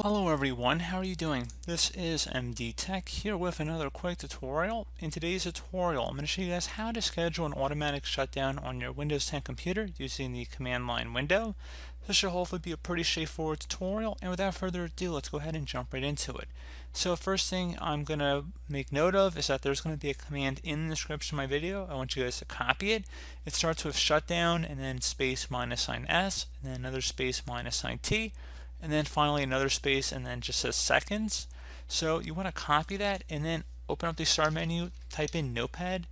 Hello everyone, how are you doing? This is MD Tech here with another quick tutorial. In today's tutorial, I'm going to show you guys how to schedule an automatic shutdown on your Windows 10 computer using the command line window. This should hopefully be a pretty straightforward tutorial, and without further ado, let's go ahead and jump right into it. So first thing I'm going to make note of is that there's going to be a command in the description of my video. I want you guys to copy it. It starts with shutdown and then space minus sign S and then another space minus sign T, and then finally another space and then just says seconds. So you want to copy that and then open up the start menu, type in Notepad.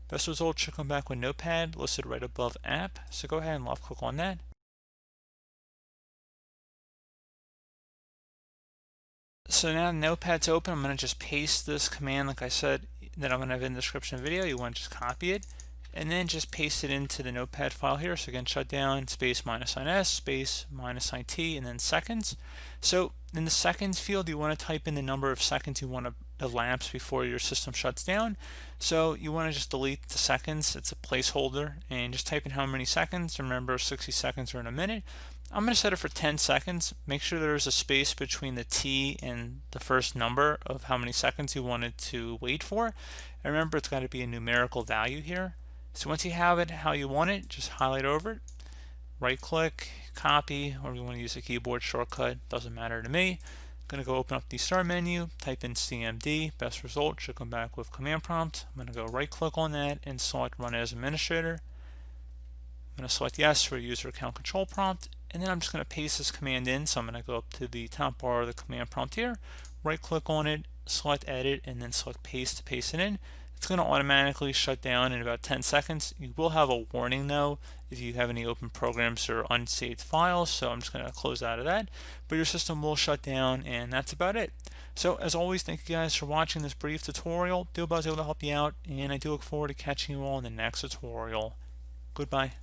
Best result should come back with Notepad listed right above app. So go ahead and left click on that. So now Notepad's open. I'm going to just paste this command like I said that I'm going to have in the description of the video. You want to just copy it and then just paste it into the Notepad file here. So again, shutdown space minus sign S space minus sign T and then seconds. So in the seconds field, you want to type in the number of seconds you want to elapse before your system shuts down. So you want to just delete the seconds. It's a placeholder, and just type in how many seconds. Remember, 60 seconds are in a minute. I'm going to set it for 10 seconds. Make sure there's a space between the T and the first number of how many seconds you wanted to wait for. And remember, it's got to be a numerical value here. So once you have it how you want it, just highlight over it, right click, copy, or you want to use a keyboard shortcut, doesn't matter to me. I'm going to go open up the start menu, type in CMD, best result should come back with command prompt. I'm going to go right click on that and select run as administrator. I'm going to select yes for user account control prompt, and then I'm just going to paste this command in. So I'm going to go up to the top bar of the command prompt here, right click on it, select edit, and then select paste to paste it in. It's going to automatically shut down in about 10 seconds. You will have a warning though if you have any open programs or unsaved files, so I'm just going to close out of that. But your system will shut down, and that's about it. So as always, thank you guys for watching this brief tutorial. Do hope I was able to help you out, and I do look forward to catching you all in the next tutorial. Goodbye.